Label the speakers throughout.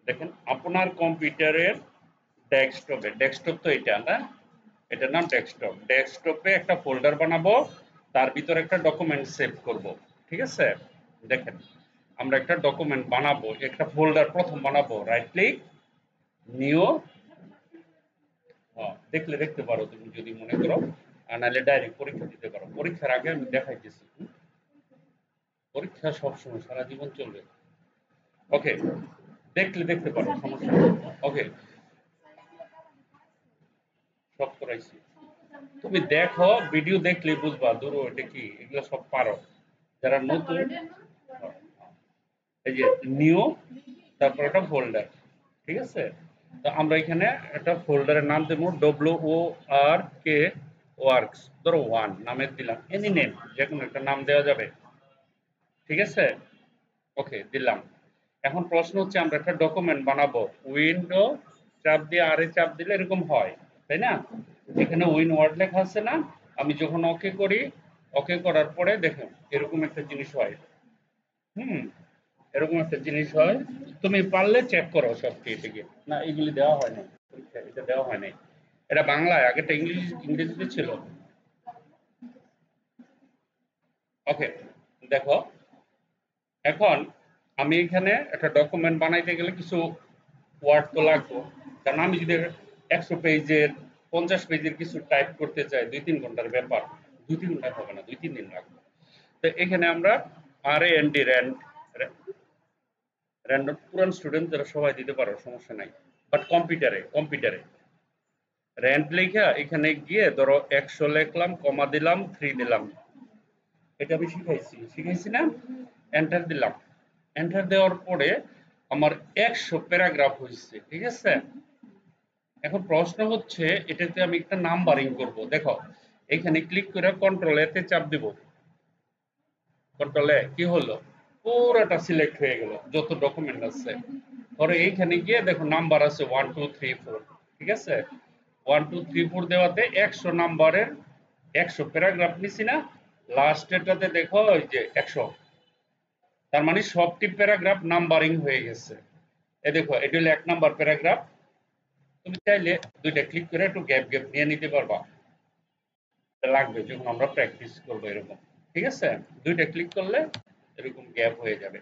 Speaker 1: দেখেন আপনার কম্পিউটারের ডেস্কটপে, ডেস্কটপ তো এটা না, এটার নাম ডেস্কটপ। ডেস্কটপে একটা ফোল্ডার বানাবো, তার ভিতরে একটা ডকুমেন্ট সেভ করব। ঠিক আছে? দেখেন আমরা একটা ডকুমেন্ট বানাবো, একটা ফোল্ডার প্রথম বানাবো। রাইট ক্লিক, নিউ, দেখলে দেখতে পারো তুমি যদি মনে করো, আর নাহলে ডাইরেক্ট পরীক্ষা দিতে পারো। পরীক্ষার আগে আমি দেখাইতেছি। পরীক্ষা সবসময় সারা জীবন চলবে। ওকে, দেখলে দেখতে পারো, সমস্যা নেই। ওকে, সব করাইছি। তুমি দেখো, ভিডিও দেখলে বুঝবা ধরো এটা কি, এগুলো সব পারো যারা নতুন। এই যে নিউ, তারপর একটা ফোল্ডার। ঠিক আছে? তো আমরা এখানে একটা ফোল্ডারের নাম দেবো WORK ওয়ার্কস, ধরো ওয়ান নামের দিলাম, এনি নেম, যে কোনো একটা নাম দেওয়া যাবে। ঠিক আছে? ওকে, দিলাম। এখন প্রশ্ন হচ্ছে আমরা একটা ডকুমেন্ট বানাবো। উইন্ডো চাপ দিয়ে আরে চাপ দিলে এরকম হয়, তাই না? এখানে উইন ওয়ার্ড লেখা আছে না? আমি যখন ওকে করি, ওকে করার পরে দেখুন এরকম একটা জিনিস হয়। হুম, এরকম একটা জিনিস হয়। তুমি পারলে চেক করো সব কেটে গিয়ে। না, এগুলি দেওয়া হয় না পরীক্ষায়, এটা দেওয়া হয় নাই। এটা বাংলায়, আগেটা ইংরেজিতে ছিল। ওকে, দেখো এখন আমি এখানে একটা ডকুমেন্ট বানাইতে গেলে কিছু ওয়ার্ড তো লাগবে। কারণ আমি যদি 100 পেজের 50 পেজের কিছু টাইপ করতে চাই, 2-3 ঘন্টার ব্যাপার। 2-3 ঘন্টায় হবে না, 2-3 দিন লাগবে। তো এখানে আমরা RAND, র্যান্ডম, পুরান স্টুডেন্ট যারা সবাই দিতে পারো, সমস্যা নাই। বাট কম্পিউটারে র্যান্ড লেখা এখানে গিয়ে ধরো 100 লিখলাম, কমা দিলাম, 3 দিলাম। এটা আমি শিখাইছি না? এন্টার দিলাম। এন্টার দেওয়ার পরে আমার 100 প্যারাগ্রাফ হয়েছে। ঠিক আছে? এখন প্রশ্ন হচ্ছে এটাতে আমি একটা নাম্বারিং করব। দেখো এখানে ক্লিক করে কন্ট্রোল এতে চাপ দিব। কন্ট্রোল এ কি হলো, পুরোটা সিলেক্ট হয়ে গেল যত ডকুমেন্ট আছে। পরে এইখানে গিয়ে দেখো নাম্বার আছে 1 2 3 4। ঠিক আছে? 1 2 3 4 দেওয়াতে 100 নাম্বারের 100 প্যারাগ্রাফ নিছি না? লাস্টেরটাতে দেখো ওই যে 100, তার মানে সবটি প্যারাগ্রাফ নাম্বারিং হয়ে গেছে। এ দেখো এটা হলো 1 নাম্বার প্যারাগ্রাফ। তুমি চাইলে দুইটা ক্লিক করে একটু গ্যাপ গ্যাপ নিয়ে নিতে পারবা, লাগবে যখন আমরা প্র্যাকটিস করবো এরকম। ঠিক আছে? দুইটা ক্লিক করলে এরকম গ্যাপ হয়ে যাবে।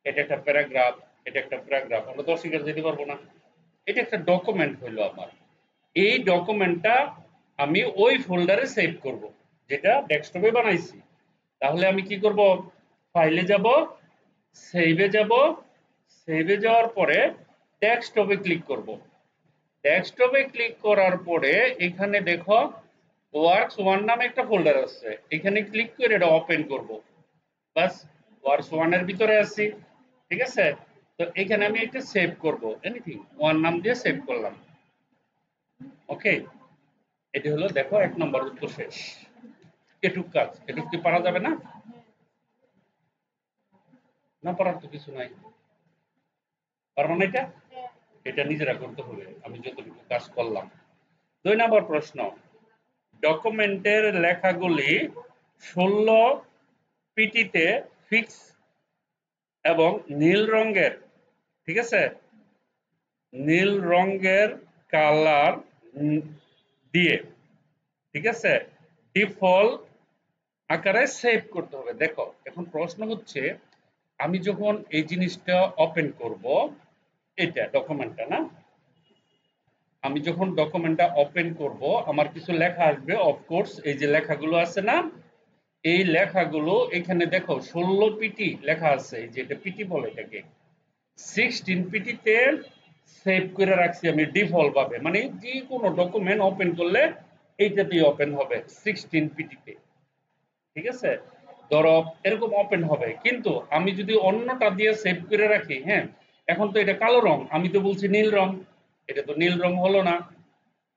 Speaker 1: এটা একটা প্যারাগ্রাফ, এটা একটা প্যারাগ্রাফ, আমরা তো অস্বীকার যেতে পারবো না। এটা একটা ডকুমেন্ট হইলো আমার। এই ডকুমেন্টটা আমি ওই ফোল্ডারে সেভ করব, যেটা ডেস্কটপে বানাইছি। তাহলে আমি কি করব, ফাইলে যাব, সেভে যাব, সেভে যাওয়ার পরে ডেস্কটপে ক্লিক করব। ডেস্কটপে ক্লিক করার পরে এখানে দেখো ওয়ার্কস ওয়ান নামে একটা ফোল্ডার আছে, এখানে ক্লিক করে এটা ওপেন করব। বাস, ওয়ার্কস ওয়ান এর ভিতরে আছি। ঠিক আছে? তো এখানে আমি এটা সেভ করব, এনিথিং ওয়ান নাম দিয়ে সেভ করলাম। ওকে, এটি হলো, দেখো 1 নম্বর উত্তর শেষ। এটুক কাজ, এটুক কি পারা যাবে না? না পারার তো কিছু নাই। পারবো না এটা? এটা নিজেরা করতে হবে, আমি যতটুকু কাজ করলাম। 2 নম্বর প্রশ্ন, ডকুমেন্টের লেখাগুলি 16 পিটিতে ফিক্স এবং নীল রঙের, ঠিক আছে, নীল রঙের কালার দিয়ে, ঠিক আছে, ডিফল্ট আকারে সেভ করতে হবে। দেখো এখন প্রশ্ন হচ্ছে আমি যখন এই জিনিসটা ওপেন করব, এটা ডকুমেন্টটা না, আমি যখন ডকুমেন্টটা ওপেন করব আমার কিছু লেখা আসবে। অফকোর্স এই যে লেখাগুলো আছে না, এই লেখাগুলো এখানে দেখো 16 পিটি লেখা আছে, এই যে এটা পিটি বলে এটাকে। 16 পিটিতে সেভ করে রাখছি আমি ডিফল্ট ভাবে, মানে যে কোনো ডকুমেন্ট ওপেন করলে এইটাতেই ওপেন হবে 16 পিটিতে। ঠিক আছে? ধরো এরকম ওপেন হবে, কিন্তু আমি যদি অন্যটা দিয়ে সেভ করে রাখি, হ্যাঁ, এখন তো এটা কালো রং, আমি তো বলছি নীল রং, এটা তো নীল রং হলো না,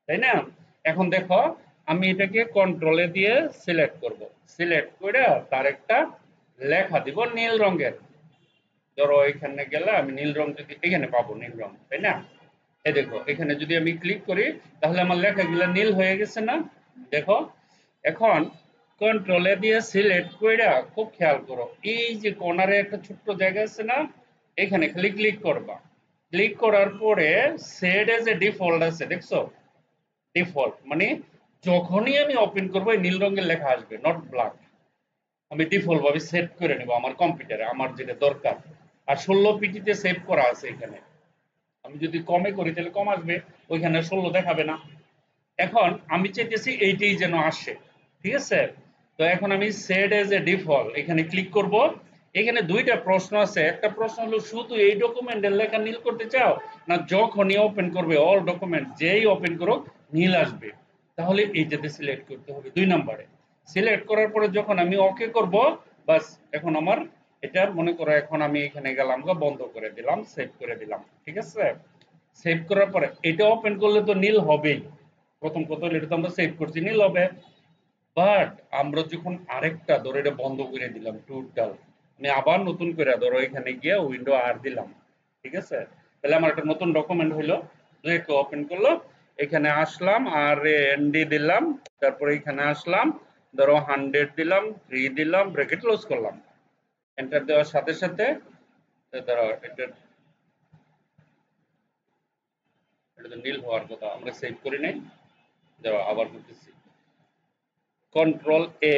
Speaker 1: তাই না? এখন দেখো আমি এটাকে কন্ট্রোলে দিয়ে সিলেক্ট করব, সিলেক্ট করে তার একটা লেখা দিব নীল রঙের। ধরো এখানে গেলে আমি নীল রং যদি এখানে পাবো নীল রং, তাই না? এই দেখো এখানে যদি আমি ক্লিক করি তাহলে আমার লেখাগুলো নীল হয়ে গেছে না? দেখো এখন কন্ট্রোলে দিয়ে সিলেক্ট কইরা খুব খেয়াল করো, এই যে কর্নারে একটা ছোট্ট জায়গা আছে না, এখানে খালি ক্লিক করবা। ক্লিক করার পরে সেট এজ এ ডিফল্ট আছে, দেখছো? ডিফল্ট মানে যখনই আমি ওপেন করবো নীল রঙের লেখা আসবে, নট ব্ল্যাক। আমি ডিফল্ট ভাবে সেট করে নেব আমার কম্পিউটারে, আমার যেটা দরকার। আর 16 পিটিতে সেভ করা আছে এখানে। আমি যদি কমে করি তাহলে কম আসবে, ওইখানে 16 দেখাবে না। এখন আমি চাইতেছি এইটাই যেন আসে, ঠিক আছে? তো এখন আমি সেট এজ এ ডিফল্ট এখানে ক্লিক করব। এখানে দুইটা প্রশ্ন আছে, একটা প্রশ্ন হলো শুধু এই ডকুমেন্টের লেখা নীল করতে চাও, না যখনই ওপেন করবে অল ডকুমেন্ট যেই ওপেন করো নীল আসবে? তাহলে এইটাতে সিলেক্ট করতে হবে 2 নম্বরে। সিলেক্ট করার পরে যখন আমি ওকে করব, বাস এখন আমার এটা মনে করো এখন আমি এখানে গেলাম, বন্ধ করে দিলাম, সেভ করে দিলাম, ঠিক আছে? সেভ করার পরে এটা ওপেন করলে তো নীল হবেই। প্রথম কথা হলো এটা তো আমরা সেভ করছি, নীল হবে। বাট আমরা যখন আরেকটা ধরো এটা বন্ধ করে দিলাম টোটাল, আমি আবার নতুন করে ধরো এখানে গিয়ে উইন্ডো আর দিলাম, ঠিক আছে? তাহলে আমার একটা নতুন ডকুমেন্ট হইলো, একটু ওপেন করলো, এখানে আসলাম আর এনডি দিলাম, তারপরে এখানে আসলাম, ধরো 100 দিলাম, 3 দিলাম, ব্র্যাকেট ক্লোজ করলাম। এন্টার দেওয়ার সাথে সাথে ধরো এটা এটা তো নীল হওয়ার কথা, আমরা সেভ করি নাই। ধরো আবার করতেছি, কন্ট্রোল এ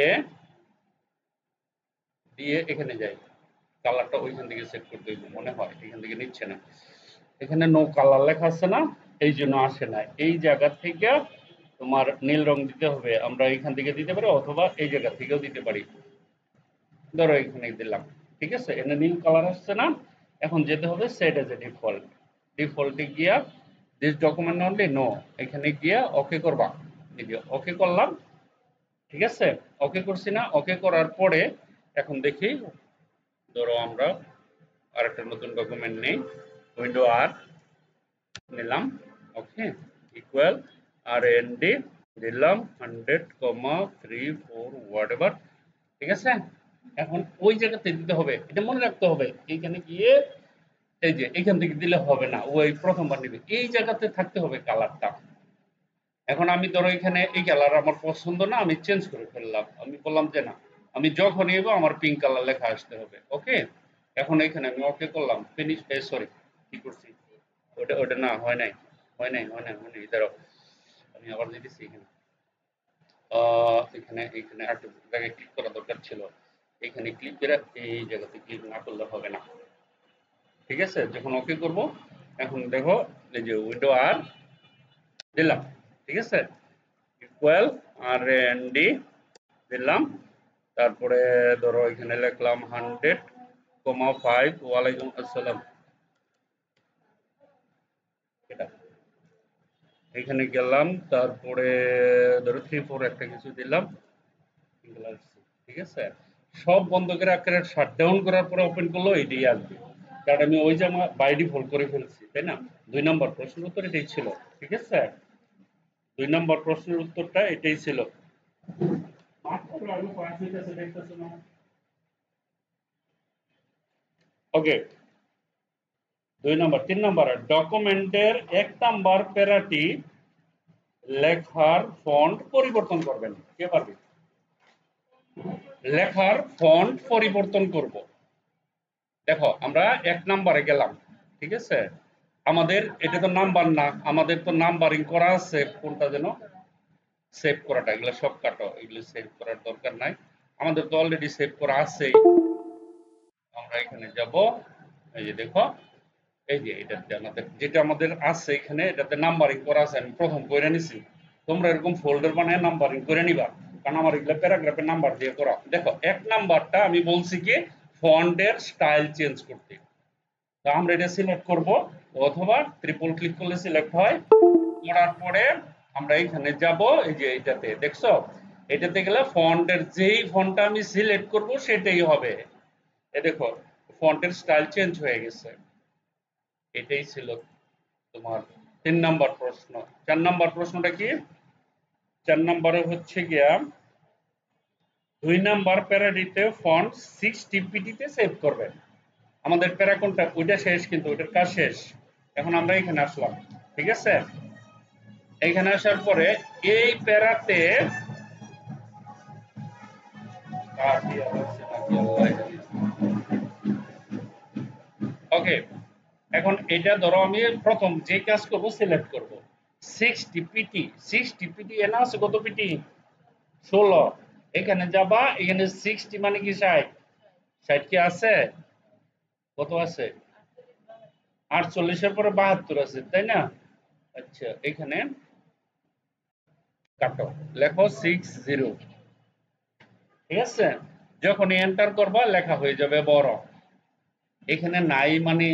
Speaker 1: দিয়ে এখানে যাই, কালারটা ওইখান থেকে সেট করতে হইব মনে হয়, এখান থেকে নিচ্ছে না। এখানে নো কালার লেখা আছে না, এই জন্য আসে না। এই জায়গা থেকে তোমার নীল রং দিতে হবে, আমরা এখান থেকে দিতে পারি অথবা এই জায়গা থেকেও দিতে পারি। ধরো এখানে দিলাম, ঠিক আছে? এখানে নীল কালার আসছে না। এখন যেতে হবে সেট এজ এ ডিফল্ট, ডিফল্টে গিয়া দিস ডকুমেন্ট অনলি নো, এখানে গিয়া ওকে করবা। এই যে ওকে করলাম, ঠিক আছে? ওকে করছি না? ওকে করার পরে এখন দেখি, ধরো আমরা আরেকটা নতুন ডকুমেন্ট নেই, উইন্ডো আর নিলাম, ওকে, ইকুয়াল আর এন ডি দিলাম 100,3,4 হোয়াট এভার, ঠিক আছে? এখন ওই জায়গাতে দিতে হবে, এটা মনে রাখতে হবে। এইখানে গিয়ে এই যে এখান থেকে দিলে হবে না, ওই প্রথমবার নিবে, এই জায়গাতে থাকতে হবে কালারটা। এখন আমি ধরো এখানে এই কালার আমার পছন্দ না, আমি চেঞ্জ করে ফেললাম, আমি বললাম যে না, আমি যখন নেব আমার পিঙ্ক কালার লেখা আসতে হবে, ওকে? এখন এখানে আমি ওকে করলাম, ফিনিশ, সরি কি করছি, ওটা ওটা না হয় নাই, হয় নাই, দাঁড়াও আমি আবার দিতেছি এখানে। এখানে এখানে একটা জায়গায় ক্লিক করা দরকার ছিল, এখানে ক্লিক করে এই জায়গাতে ক্লিক না করলে হবে না, ঠিক আছে? যখন ওকে করব, এখন দেখো এই যে উইন্ডো আর দিলাম, ঠিক আছে? ইকুয়াল আর এন ডি দিলাম, তারপরে ধরো এখানে লিখলাম 100,5, ওয়ালাইকুম আসসালাম, এটা এখানে গেলাম, তারপরে ধরো 3-4 একটা কিছু দিলাম, ঠিক আছে? সব বন্ধ করে একেবারে শাট ডাউন করার পরে ওপেন করলো এটাই আসবে, কারণ আমি ওই যে আমার বাই ডিফল্ট করে ফেলছি, তাই না? 2 নম্বর প্রশ্নের উত্তর এটাই ছিল, ঠিক আছে? 2 নম্বর প্রশ্নের উত্তরটা এটাই ছিল। ওকে, 2 নম্বর, 3 নম্বর ডকুমেন্টের 1 নম্বর প্যারাটি লেখার ফন্ট পরিবর্তন করবেন, কে পারবে? লেখার ফন্ট পরিবর্তন করব। দেখো আমরা 1 নম্বরে গেলাম, ঠিক আছে? আমাদের এটা তো নাম্বার না, আমাদের তো নাম্বারিং করা আছে, কোনটা যেন সেভ করাটা, এগুলো সব কাটো, এগুলো সেভ করার দরকার নাই, আমাদের তো অলরেডি সেভ করা আছেই। আমরা এখানে যাব, এই যে দেখো, এই যে এটাতে আমাদের যেটা আমাদের আছে এখানে, এটাতে নাম্বারিং করা আছে, আমি প্রথম করে নিছি। তোমরা এরকম ফোল্ডার বানায় নাম্বারিং করে নিবা, কারণ আমার এগুলো প্যারাগ্রাফে নাম্বার দিয়ে করা। দেখো 1 নাম্বারটা আমি বলছি কি ফন্টের স্টাইল চেঞ্জ করতে, তো আমরা এটা সিলেক্ট করব, অথবা ট্রিপল ক্লিক করলে সিলেক্ট হয়। করার পরে আমরা এখানে যাব, এই যে এটাতে দেখছো, এটাতে গেলে ফন্টের যেই ফন্টটা আমি সিলেক্ট করব সেটাই হবে। এই দেখো ফন্টের স্টাইল চেঞ্জ হয়ে গেছে। এটাই ছিল তোমার 3 নম্বর প্রশ্ন। 4 নম্বর প্রশ্নটা কি? 4 নম্বরে হচ্ছে গিয়া 2 নম্বর প্যারাডিতে ফন্ট 6 টিপিটিতে সেভ করবেন। আমাদের প্যারা কোনটা, ওইটা শেষ, কিন্তু ওইটার কাজ শেষ। এখন আমরা এখানে আসলাম, ঠিক আছে? এখানে আসার পরে এই প্যারাতে ওকে, এখন এটা ধরো আমি প্রথম যে কাজ করব সিলেক্ট করব 60 পিটি 60 পিটি এনা আছে কত পিটি 16 এখানে যাবা এখানে 60 মানে কি 60 60 কি আছে কত আছে 48 এর পরে 72 আছে তাই না আচ্ছা এখানে কাটো লেখো 60 ঠিক আছে যখন এন্টার করবা লেখা হয়ে যাবে বড় এখানে নাই মানে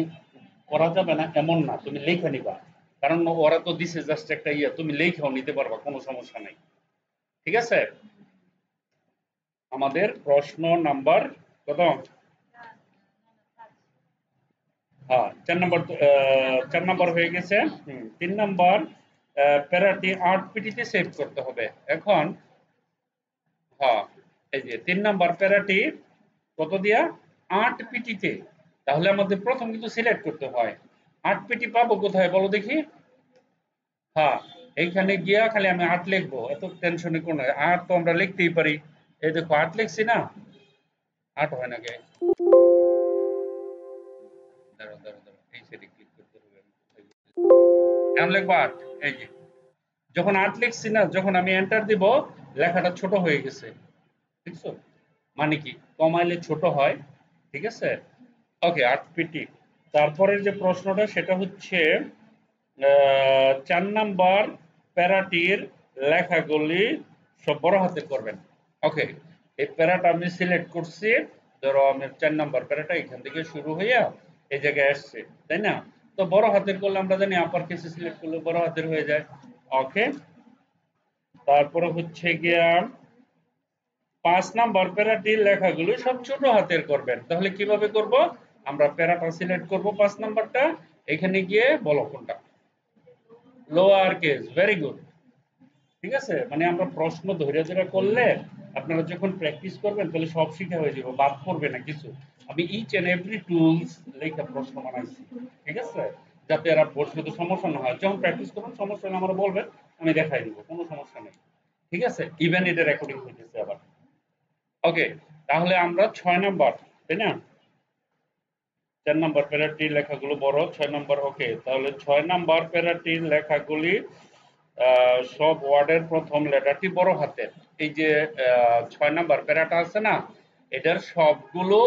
Speaker 1: করা যাবে না এমন না তুমি লিখে নিবা কারণ ওরা তো দিছে জাস্ট একটা ইয়ে তুমি লিখেও নিতে পারবা কোনো সমস্যা নাই ঠিক আছে আমাদের প্রশ্ন নাম্বার কত হ্যাঁ 4 নম্বর হয়ে গেছে 3 নম্বর প্যারাটি 8 পিটিতে সেভ করতে হবে এখন হ্যাঁ এই যে 3 নম্বর প্যারাটি কত দিয়া 8 পিটিতে তাহলে আমাদের প্রথম কিন্তু সিলেক্ট করতে হয় 8 পিটি পাবো কোথায় বলো দেখি হ্যাঁ এইখানে গিয়া খালি আমি 8 লিখবো এত টেনশনে কোন 8 তো আমরা লিখতেই পারি এই দেখো 8 লিখছি না 8 হয় না কে দাঁড়াও দাঁড়াও দাঁড়াও এই সাইডে ক্লিক করতে হবে এখন লিখবো 8 এই যে যখন 8 লিখছি না যখন আমি এন্টার দিব লেখাটা ছোট হয়ে গেছে দেখছো মানে কি কমাইলে ছোট হয় ঠিক আছে ওকে 8 পিটি তারপরের যে প্রশ্নটা সেটা হচ্ছে 4 নম্বর প্যারাটির লেখাগুলি সব বড় হাতে করবেন ওকে এই প্যারাটা আমি সিলেক্ট করছি ধরো আমি 4 নম্বর প্যারাটা এখান থেকে শুরু হইয়া এই জায়গায় আসছে তাই না তো বড় হাতের করলে আমরা জানি আপার কেসে সিলেক্ট করলে বড় হাতের হয়ে যায় ওকে তারপরে হচ্ছে গিয়া 5 নম্বর প্যারাটির লেখাগুলো সব ছোট হাতের করবেন তাহলে কিভাবে করব আমরা প্যারাটা সিলেক্ট করব 5 নম্বরটা এখানে গিয়ে বলো কোনটা লোয়ার কেস ভেরি গুড ঠিক আছে মানে আমরা প্রশ্ন ধরে ধরে করলে আপনারা যখন প্র্যাকটিস করবেন তাহলে সব শিখা হয়ে যাবে বাদ পড়বে না কিছু আমি ইচ এন্ড এভরি টুলস লেখা প্রশ্ন বানাইছি ঠিক আছে যাতে এরা প্রশ্নতে সমস্যা না হয় যখন প্র্যাকটিস করবেন সমস্যা হলে আমরা বলবেন আমি দেখাই দিব কোনো সমস্যা নেই ঠিক আছে ইভেন এটা রেকর্ডিং হইতেছে আবার ওকে তাহলে আমরা 6 নম্বর তাই না 4 নম্বর প্যারাটির লেখাগুলো বড় 6 নম্বর ওকে তাহলে 6 নম্বর প্যারাটির লেখাগুলি সব ওয়ার্ডের প্রথম লেটারটি বড় হাতের এই যে 6 নম্বর প্যারাটা আছে না এটার সবগুলো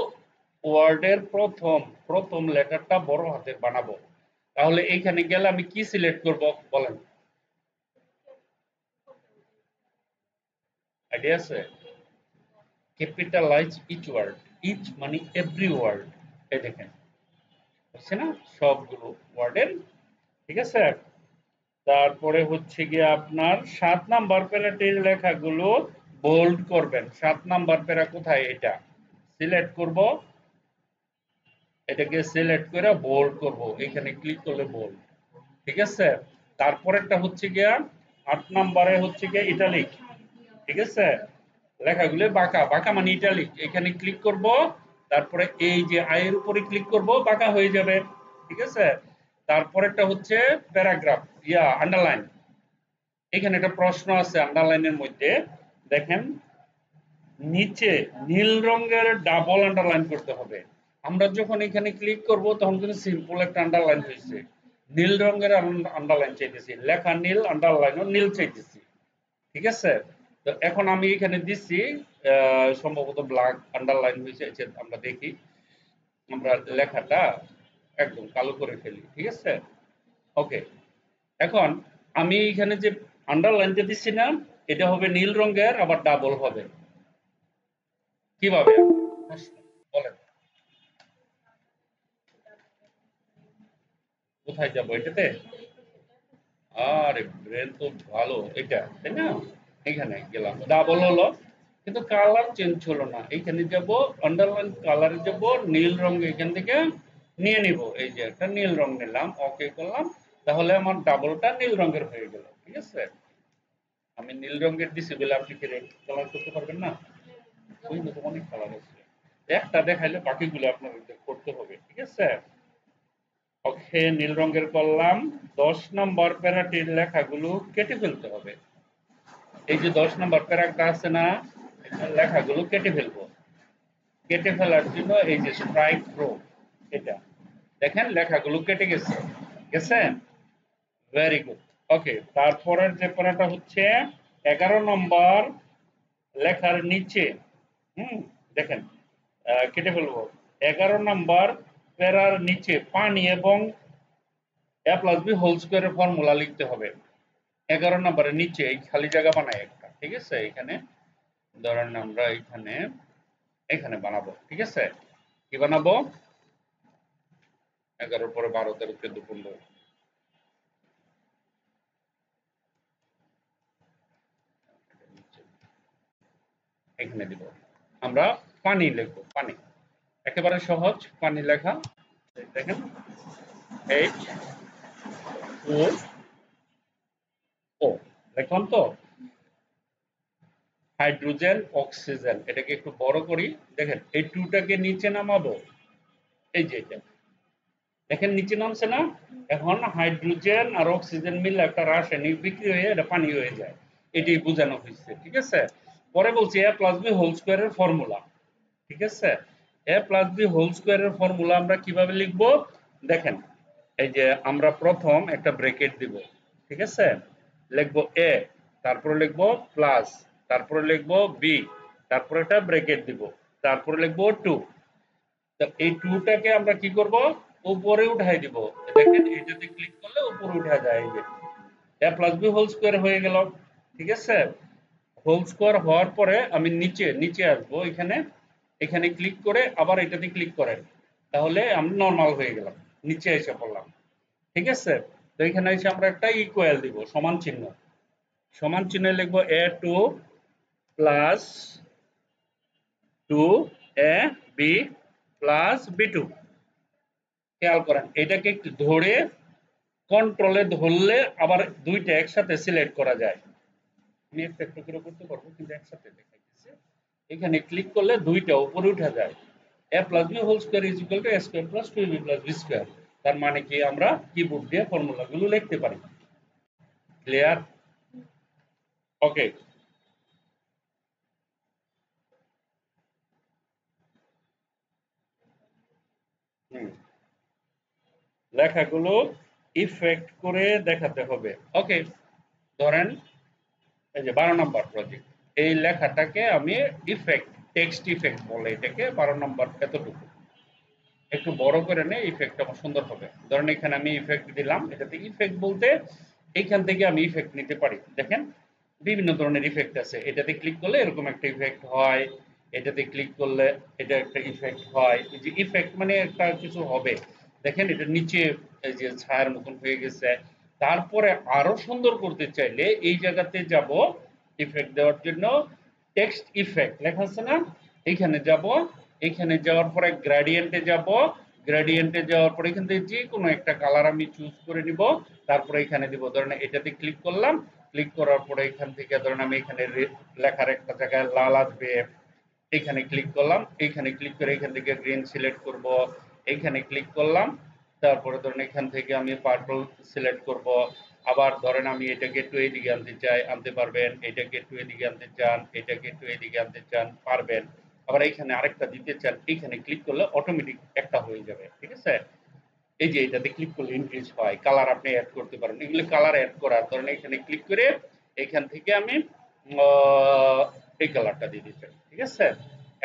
Speaker 1: ওয়ার্ডের প্রথম প্রথম লেটারটা বড় হাতের বানাবো তাহলে এইখানে গেলে আমি কি সিলেক্ট করব বলেন আইডিয়া আছে ক্যাপিটালাইজ ইচ ওয়ার্ড ইচ মানে এভরি ওয়ার্ড এই দেখেন হচ্ছে না সবগুলো ওয়ার্ডের ঠিক আছে তারপরে হচ্ছে গিয়ে আপনার 7 নম্বর প্যারাটির লেখাগুলো বোল্ড করবেন 7 নম্বর প্যারা কোথায় এটা সিলেক্ট করব এটাকে সিলেক্ট করে বোল্ড করব এখানে ক্লিক করলে বোল্ড ঠিক আছে তারপরেরটা হচ্ছে গিয়া 8 নম্বরে হচ্ছে গিয়া ইটালিক ঠিক আছে লেখাগুলো বাঁকা বাঁকা মানে ইটালিক এখানে ক্লিক করব তারপরে এই যে আয়ের উপরে ক্লিক করব বাঁকা হয়ে যাবে ঠিক আছে তারপরেরটা হচ্ছে প্যারাগ্রাফ ইয়া আন্ডারলাইন এখানে একটা প্রশ্ন আছে আন্ডারলাইনের মধ্যে দেখেন নিচে নীল রঙের ডাবল আন্ডারলাইন করতে হবে আমরা যখন এখানে ক্লিক করব তখন কিন্তু সিম্পল একটা আন্ডারলাইন হয়েছে নীল রঙের আন্ডারলাইন চাইতেছি লেখা নীল আন্ডারলাইনও নীল চাইতেছি ঠিক আছে তো এখন আমি এখানে দিচ্ছি সম্ভবত ব্ল্যাক আন্ডারলাইন হয়েছে আমরা দেখি আমরা লেখাটা একদম কালো করে ফেলি ঠিক আছে ওকে এখন আমি এখানে যে আন্ডারলাইনটা দিচ্ছি না এটা হবে নীল রঙের আবার ডাবল হবে কিভাবে বলেন কোথায় যাব এটাতে আরে ব্রেন তো ভালো এটা তাই না এখানে গেলাম ডাবল হলো কিন্তু কালার চেঞ্জ হলো না এখানে যাব আন্ডারলাইন কালারে যাব নীল রঙ এখান থেকে নিয়ে নিব এই যে একটা নীল রঙ নিলাম ওকে করলাম তাহলে আমার ডাবলটা নীল রঙের হয়ে গেল ঠিক আছে আমি নীল রঙের দিছি বলে আপনি কি রেড কালার করতে পারবেন না ওই মতো অনেক কালার আছে একটা দেখাইলে বাকিগুলো আপনাদের করতে হবে ঠিক আছে ওকে নীল রঙের করলাম 10 নম্বর প্যারাটির লেখাগুলো কেটে ফেলতে হবে এই যে 10 নম্বর প্যারাটা আছে না লেখাগুলো কেটে ফেলবো কেটে ফেলার জন্য এই যে স্ট্রাইক প্রো এটা দেখেন লেখাগুলো কেটে গেছে, গেছে, ভেরি গুড। ওকে, তারপরের যে প্যারাটা হচ্ছে 11 নম্বর লেখার নিচে, হুম, দেখেন কেটে ফেলবো। 11 নম্বর প্যারার নিচে পানি এবং এ প্লাস বি হোল স্কোয়ারের ফর্মুলা লিখতে হবে। 11 নম্বরের নিচে এই খালি জায়গা বানাই একটা, ঠিক আছে? এখানে ধরেন আমরা এখানে এখানে বানাবো, ঠিক আছে? কি বানাবো? 11 পরে 12 13 14 15 এখানে দিব। আমরা পানি লিখবো, পানি, একেবারে সহজ পানি লেখা। দেখেন এইচ ও ও লিখলাম তো, হাইড্রোজেন অক্সিজেন, এটাকে একটু বড় করি। দেখেন এই টুটাকে নিচে নামাবো, এই যে এটা দেখেন নিচে নামছে না? এখন হাইড্রোজেন আর অক্সিজেন মিলে একটা রাসায়নিক বিক্রিয়া হয়ে এটা পানি হয়ে যায়, এটাই বোঝানো হয়েছে, ঠিক আছে? পরে বলছি এ প্লাস বি হোল স্কোয়ারের ফর্মুলা, ঠিক আছে? এ প্লাস বি হোল স্কোয়ারের ফর্মুলা আমরা কিভাবে লিখব? দেখেন এই যে আমরা প্রথম একটা ব্র্যাকেট দিব, ঠিক আছে? লিখবো এ, তারপরে লিখবো প্লাস, তারপরে লিখবো বি, তারপরে একটা ব্র্যাকেট দিব, তারপরে লিখবো 2। তো এই 2 টাকে আমরা কি করব? উপরে উঠাই দিব। দেখেন এটাতে ক্লিক করলে উপরে উঠা যায়, এই যে a plus b whole square হয়ে গেল, ঠিক আছে? হোল স্কয়ার হওয়ার পরে আমি নিচে নিচে আসবো, এখানে এখানে ক্লিক করে আবার এটাতে ক্লিক করেন, তাহলে আমি নরমাল হয়ে গেলাম, নিচে এসে পড়লাম, ঠিক আছে? তো এখানে এসে আমরা একটা ইকুয়াল দিব, সমান চিহ্ন, সমান চিহ্নে লিখবো a2 plus 2ab plus b2। খেয়াল করেন এটাকে একটু ধরে কন্ট্রোলে ধরলে আবার দুইটা একসাথে সিলেক্ট করা যায়। আমি একটা একটু করে করতে পারবো কিন্তু একসাথে দেখাইতেছি। এখানে ক্লিক করলে দুইটা উপরে উঠা যায়। a plus b whole square is equal to a square plus 2b plus b square. তার মানে কি আমরা কিবোর্ড দিয়ে ফর্মুলাগুলো লিখতে পারি। ক্লিয়ার? ওকে, হুম, লেখাগুলো ইফেক্ট করে দেখাতে হবে। ওকে, ধরেন এই যে 12 নম্বর প্রজেক্ট, এই লেখাটাকে আমি ইফেক্ট, টেক্সট ইফেক্ট বলে এটাকে, 12 নম্বর এতটুকু একটু বড় করে নেই, ইফেক্ট আমার সুন্দর হবে। ধরেন এখানে আমি ইফেক্ট দিলাম, এটাতে ইফেক্ট বলতে এইখান থেকে আমি ইফেক্ট নিতে পারি। দেখেন বিভিন্ন ধরনের ইফেক্ট আছে, এটাতে ক্লিক করলে এরকম একটা ইফেক্ট হয়, এটাতে ক্লিক করলে এটা একটা ইফেক্ট হয়। এই যে ইফেক্ট মানে একটা কিছু হবে, দেখেন এটা নিচে এই যে ছায়ার মতন হয়ে গেছে। তারপরে আরো সুন্দর করতে চাইলে এই জায়গাতে যাব, ইফেক্ট দেওয়ার জন্য টেক্সট ইফেক্ট লেখা আছে না, এইখানে যাব, এখানে যাওয়ার পরে গ্রেডিয়েন্টে যাব, গ্রেডিয়েন্টে যাওয়ার পরে এখান থেকে যে কোনো একটা কালার আমি চুজ করে নিব, তারপরে এখানে দিব। ধরেন এটাতে ক্লিক করলাম, ক্লিক করার পরে এখান থেকে ধরেন আমি এখানে লেখার একটা জায়গায় লাল আসবে, এখানে ক্লিক করলাম, এখানে ক্লিক করে এখান থেকে গ্রিন সিলেক্ট করব, এখানে ক্লিক করলাম, তারপরে ধরেন এখান থেকে আমি পার্পল সিলেক্ট করব। আবার ধরেন আমি এটাকে একটু এইদিকে আনতে চাই, আনতে পারবেন, এটাকে একটু এদিকে আনতে চান, এটাকে একটু এদিকে আনতে চান, পারবেন। আবার এখানে আরেকটা দিতে চান, এখানে ক্লিক করলে অটোমেটিক একটা হয়ে যাবে, ঠিক আছে? এই যে এটাতে ক্লিক করলে ইনক্রিজ হয়, কালার আপনি অ্যাড করতে পারেন, এগুলো কালার অ্যাড করার ধরেন এখানে ক্লিক করে এখান থেকে আমি এই কালারটা দিয়ে দিতে চাই, ঠিক আছে?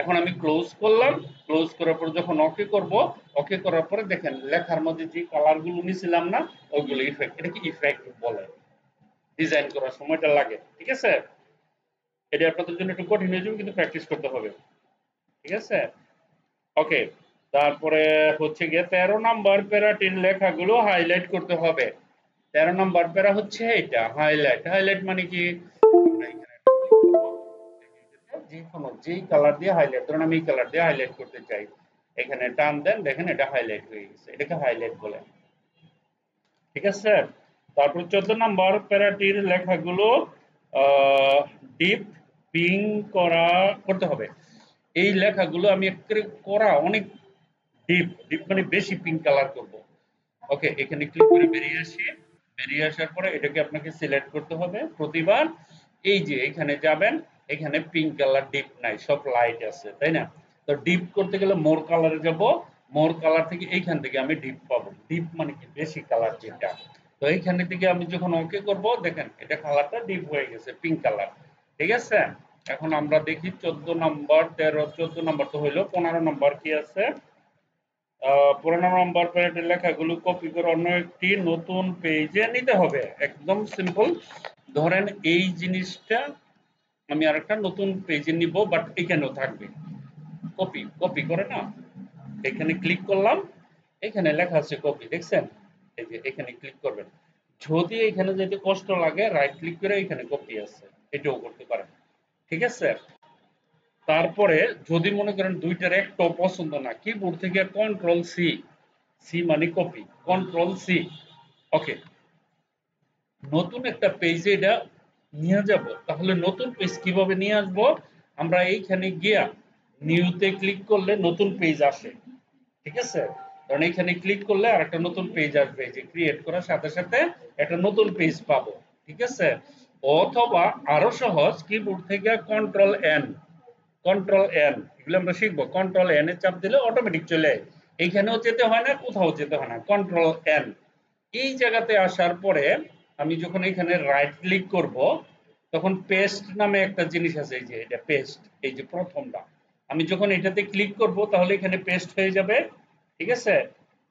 Speaker 1: এখন আমি ক্লোজ করলাম, ক্লোজ করার পর যখন ওকে করব, ওকে করার পরে দেখেন লেখার মধ্যে যে কালারগুলো নিছিলাম না, ওইগুলো ইফেক্ট, এটা কি ইফেক্ট বলে, ডিজাইন করার সময়টা লাগে, ঠিক আছে? এটা আপনাদের জন্য একটু কঠিন হয়ে যাবে কিন্তু প্র্যাকটিস করতে হবে, ঠিক আছে? ওকে, তারপরে হচ্ছে গিয়ে 13 নাম্বার প্যারাটির লেখাগুলো হাইলাইট করতে হবে। 13 নাম্বার প্যারা হচ্ছে এটা হাইলাইট। হাইলাইট মানে কি? আমরা এখানে একটা ক্লিক করব, যে কোনো যেই কালার দিয়ে হাইলাইট, ধরুন আমি এই কালার দিয়ে হাইলাইট করতে চাই, এখানে টান দেন, দেখেন এটা হাইলাইট হয়ে গেছে, এটাকে হাইলাইট বলে, ঠিক আছে? তারপর 14 নাম্বার প্যারাটির লেখাগুলো ডিপ পিং করা করতে হবে। এই লেখাগুলো আমি একেবারে করা অনেক ডিপ, ডিপ মানে বেশি পিঙ্ক কালার করব। ওকে, এখানে ক্লিক করে বেরিয়ে আসি, বেরিয়ে আসার পরে এটাকে আপনাকে সিলেক্ট করতে হবে প্রতিবার। এই যে এখানে যাবেন, এখানে পিঙ্ক কালার ডিপ নাই, সব লাইট আছে, তাই না? তো ডিপ করতে গেলে মোর কালারে যাব, মোর কালার থেকে এইখান থেকে আমি ডিপ পাবো। ডিপ মানে কি বেশি কালার যেটা। তো এইখানে থেকে আমি যখন ওকে করব দেখেন এটা কালারটা ডিপ হয়ে গেছে পিঙ্ক কালার। ঠিক আছে? এখন আমরা দেখি 14 নম্বর 13 14 নম্বর তো হইলো 15 নম্বর কি আছে? 15 নম্বর প্যারেটের লেখাগুলো কপি করে অন্য একটি নতুন পেজে নিতে হবে। একদম সিম্পল। ধরেন এই জিনিসটা আমি আরেকটা নতুন পেজে নিব বাট এখানেও থাকবে। কপি কপি করে না এখানে ক্লিক করলাম, এখানে লেখা আছে কপি দেখছেন? এই যে এখানে ক্লিক করবেন। যদি এখানে যেতে কষ্ট লাগে রাইট ক্লিক করে এখানে কপি আছে, এটাও করতে পারেন। ঠিক আছে? তারপরে যদি মনে করেন দুইটার একটাও পছন্দ না, কিবোর্ড থেকে কন্ট্রোল সি, সি মানে কপি, কন্ট্রোল সি, ওকে, নতুন একটা পেজে এটা নিয়ে যাব। তাহলে নতুন পেজ কিভাবে নিয়ে আসব? আমরা এইখানে গিয়া নিউতে ক্লিক করলে নতুন পেজ আসে। ঠিক আছে? কারণ এখানে ক্লিক করলে আরেকটা নতুন পেজ আসবে, যে ক্রিয়েট করার সাথে সাথে একটা নতুন পেজ পাবো। ঠিক আছে? অথবা আরো সহজ কিবোর্ড থেকে কন্ট্রোল এন, কন্ট্রোল এন এগুলো আমরা শিখবো। কন্ট্রোল এন এ চাপ দিলে অটোমেটিক চলে যায়। এইখানেও যেতে হয় না, কোথাও যেতে হয় না, কন্ট্রোল এন। এই জায়গাতে আসার পরে আমি যখন এখানে রাইট ক্লিক করব তখন পেস্ট নামে একটা জিনিস আছে, এই যে এটা পেস্ট, এই যে প্রথমটা আমি যখন এটাতে ক্লিক করব তাহলে এখানে পেস্ট হয়ে যাবে। ঠিক আছে?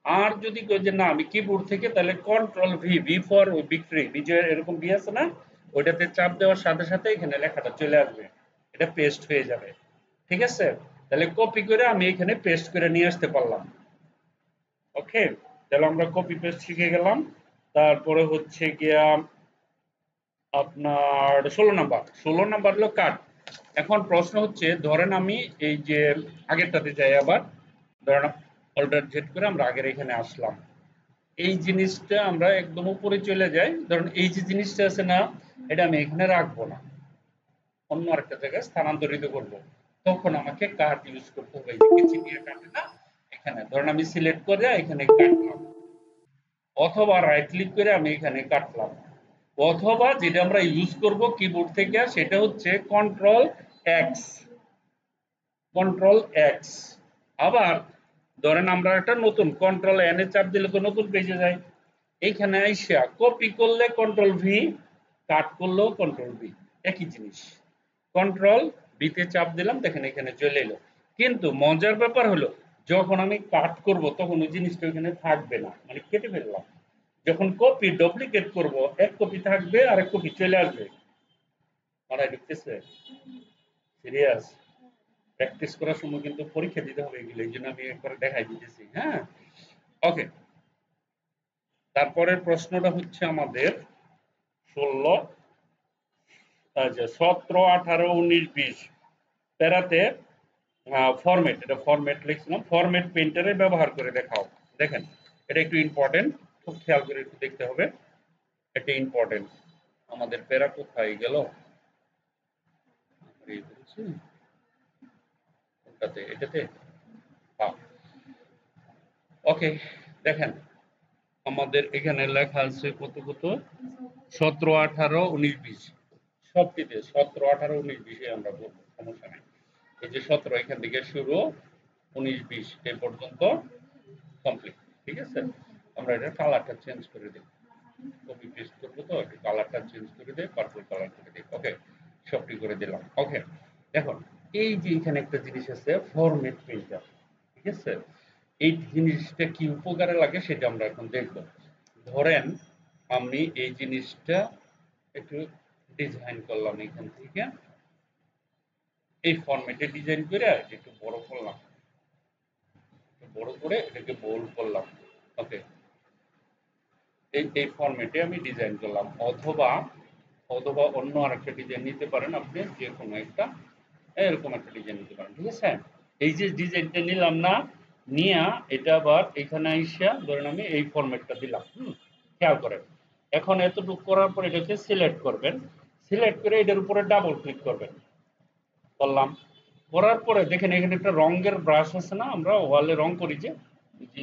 Speaker 1: আর যদি কই যে না আমি কিবোর্ড থেকে, তাহলে control V, V for victory, বিজয় এরকম ভি আছে না, ওইটাতে চাপ দেওয়ার সাথে সাথে এখানে লেখাটা চলে আসবে, এটা পেস্ট হয়ে যাবে। ঠিক আছে? তাহলে কপি করে আমি এখানে পেস্ট করে নিয়ে আসতে পারলাম। ওকে, তাহলে আমরা কপি পেস্ট শিখে গেলাম। তারপরে হচ্ছে গিয়া আপনার 16 নাম্বার হলো কাট। এখন প্রশ্ন হচ্ছে ধরেন আমি এই যে আগেরটাতে যাই, আবার ধরেন অল্টার জেড করে আমরা আগের এখানে আসলাম। এই জিনিসটা আমরা একদম উপরে চলে যাই, ধরেন এই যে জিনিসটা আছে না, এটা আমি এখানে রাখবো না, অন্য আরেকটা জায়গায় স্থানান্তরিত করব। তখন আমাকে কাট ইউজ করতে হবে, এই যে কেচি দিয়ে কাটে না, এখানে ধরেন আমি সিলেক্ট করে এখানে কাটলাম, অথবা রাইট ক্লিক করে আমি এখানে কাটলাম, অথবা যেটা আমরা ইউজ করব কিবোর্ড থেকে সেটা হচ্ছে কন্ট্রোল এক্স, কন্ট্রোল এক্স। আবার ধরেন আমরা একটা নতুন কন্ট্রোল এন এ চাপ দিলে তো নতুন পেজে যায়। এইখানে আইসা কপি করলে কন্ট্রোল ভি, কাট করলেও কন্ট্রোল ভি, একই জিনিস। কন্ট্রোল বিতে চাপ দিলাম, দেখেন এখানে চলে এলো। কিন্তু মজার ব্যাপার হলো যখন আমি কাট করব তখন ওই জিনিসটা ওখানে থাকবে না, মানে কেটে ফেললাম। যখন কপি ডুপ্লিকেট করব এক কপি থাকবে আর এক কপি চলে আসবে। মাথায় ঢুকতেছে? সিরিয়াস? প্র্যাকটিস করার সময় কিন্তু পরীক্ষা দিতে হবে এগুলো, এই জন্য আমি একবার দেখাই দিতেছি। হ্যাঁ, ওকে। তারপরের প্রশ্নটা হচ্ছে আমাদের 16, আচ্ছা 17, 18, 19, 20 প্যারাতে ফরম্যাট, এটা ফরম্যাট লিখছিলাম, ফরম্যাট প্রিন্টারে ব্যবহার করে দেখাও। দেখেন এটা একটু ইম্পর্টেন্ট, খুব খেয়াল করে একটু দেখতে হবে, এটা ইম্পর্টেন্ট। আমাদের প্যারা কোথায় গেল? কোনটাতে? এটাতে? হ্যাঁ, ওকে। দেখেন আমাদের এখানে লেখা আছে কত কত, 17, 18, 19, 20 সবটিতে 17, 18, 19, 20 আমরা বলবো, সমস্যা নেই। এই যে 17 এখান থেকে শুরু, 19, 20 এই পর্যন্ত কমপ্লিট। ঠিক আছে? আমরা এটা কালারটা চেঞ্জ করে দিই, কপি পেস্ট করবো তো একটু কালারটা চেঞ্জ করে দিই, পার্পল কালার করে দিই। ওকে, সবটি করে দিলাম। ওকে, এখন এই যে এখানে একটা জিনিস আছে ফরম্যাট প্রিন্টার। ঠিক আছে? এই জিনিসটা কি উপকারে লাগে সেটা আমরা এখন দেখব। ধরেন আমি এই জিনিসটা একটু ডিজাইন করলাম, এখান থেকে এই ফরম্যাটে ডিজাইন করে একটু বড় করলাম, একটু বড় করে এটাকে বোল্ড করলাম। ওকে, এই ফরম্যাটে আমি ডিজাইন করলাম, অথবা অথবা অন্য আরেকটা ডিজাইন নিতে পারেন আপনি, যে কোনো একটা এরকম একটা ডিজাইন নিতে পারেন। ঠিক আছে? এই যে ডিজাইনটা নিলাম না, নিয়া এটা আবার এখানে আইসা ধরেন আমি এই ফরম্যাটটা দিলাম। খেয়াল করেন, এখন এতটুকু করার পর এটাকে সিলেক্ট করবেন, সিলেক্ট করে এটার উপরে ডাবল ক্লিক করবেন। করলাম, করার পরে দেখেন এখানে একটা রঙের ব্রাশ আছে না, আমরা ওয়ালে রং করি যে,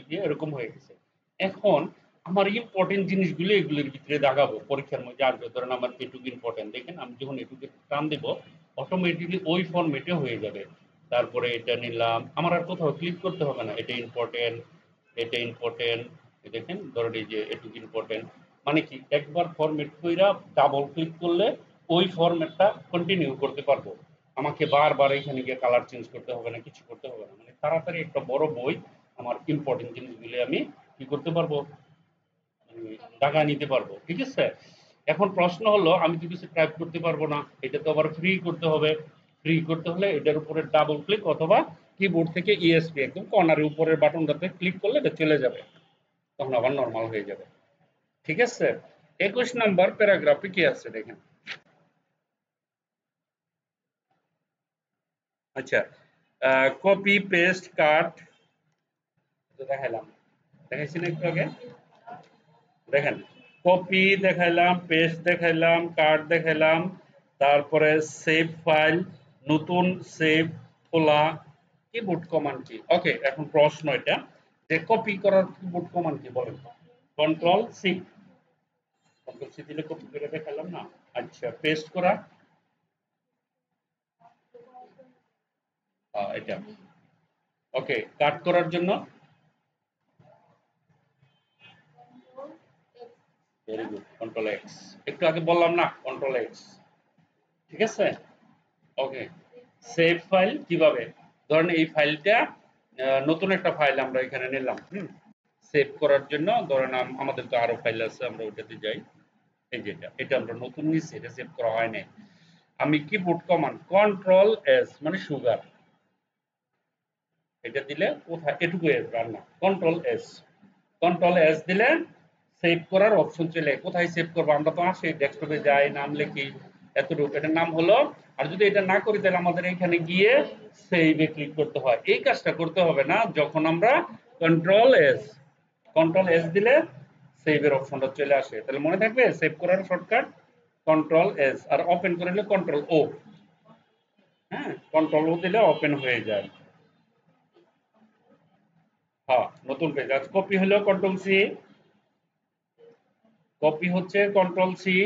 Speaker 1: দিয়ে এরকম হয়ে গেছে। এখন আমার ইম্পর্টেন্ট জিনিসগুলো এগুলোর ভিতরে দাগাবো, পরীক্ষার মধ্যে আসবে। ধরেন আমার এটুকু ইম্পর্টেন্ট, দেখেন আমি যখন এটুকু টান দেব অটোমেটিকলি ওই ফরম্যাটে হয়ে যাবে। তারপরে এটা নিলাম, আমার আর কোথাও ক্লিক করতে হবে না। এটা ইম্পর্টেন্ট, এটা ইম্পর্টেন্ট, দেখেন ধরেন এই যে এটুকু ইম্পর্টেন্ট। মানে কি একবার ফরম্যাট কইরা ডাবল ক্লিক করলে ওই ফরম্যাটটা কন্টিনিউ করতে পারবো। আমাকে বারবার এখানে গিয়ে কালার চেঞ্জ করতে হবে না, কিছু করতে হবে না। মানে তাড়াতাড়ি একটা বড় বই আমার ইম্পর্টেন্ট জিনিসগুলো আমি কি করতে পারবো, টাকা নিতে পারবো। ঠিক আছে, এখন প্রশ্ন হলো আমি তো কিছু টাইপ করতে পারবো না, এটা তো আবার ফ্রি করতে হবে। ফ্রি করতে হলে এটার উপরে ডাবল ক্লিক অথবা কিবোর্ড থেকে ইএসপি একদম কর্নারের উপরের বাটনটাতে ক্লিক করলে এটা চলে যাবে, তখন আবার নর্মাল হয়ে যাবে। ঠিক আছে, 21 নাম্বার প্যারাগ্রাফে কি আছে দেখেন। আচ্ছা, কপি পেস্ট কাট দেখাইলাম, দেখাইছি না একটু আগে? দেখেন, কপি দেখাইলাম, পেস্ট দেখাইলাম, কাট দেখাইলাম, তারপরে সেভ ফাইল, নতুন সেভ খোলা, কিবোর্ড কমান্ড কি? ওকে, এখন প্রশ্ন এটা যে কপি করার কিবোর্ড কমান্ড কি বলেন? Control C. কন্ট্রোল সি দিলে কপি করে দেখালাম না? আচ্ছা, পেস্ট করা এটা। ওকে, কাট করার জন্য ভেরি গুড, কন্ট্রোল এক্স। একটু আগে বললাম না কন্ট্রোল এক্স। ঠিক আছে, ওকে। সেভ ফাইল কিভাবে? ধরেন এই ফাইলটা নতুন একটা ফাইল আমরা এখানে নিলাম, সেভ করার জন্য ধরেন আমাদের তো আরো ফাইল আছে, আমরা ওইটাতে যাই। এই যে এটা আমরা নতুন নিচ্ছি, এটা সেভ করা হয় নাই। আমি কিবোর্ড কমান্ড কন্ট্রোল এস মানে সুগার, এটা দিলে কোথায় এটুকু রান্না, কন্ট্রোল এস। কন্ট্রোল এস দিলে সেভ করার অপশন চলে। কোথায় সেভ করবো? আমরা তো আসি ডেস্কটপে যাই, নাম লিখি, এতটুকু এটার নাম হলো। আর যদি এটা না করি তাহলে আমাদের এখানে গিয়ে সেভে ক্লিক করতে হয়। এই কাজটা করতে হবে না যখন আমরা কন্ট্রোল এস, কন্ট্রোল এস দিলে সেভের অপশনটা চলে আসে। তাহলে মনে থাকবে সেভ করার শর্টকাট কন্ট্রোল এস, আর ওপেন করে নিলে কন্ট্রোল ও। হ্যাঁ, কন্ট্রোল ও দিলে ওপেন হয়ে যায়। হ্যাঁ, নতুন পেজ। আজ কপি হলো কন্ট্রোল সি, কপি হচ্ছে কন্ট্রোল সি।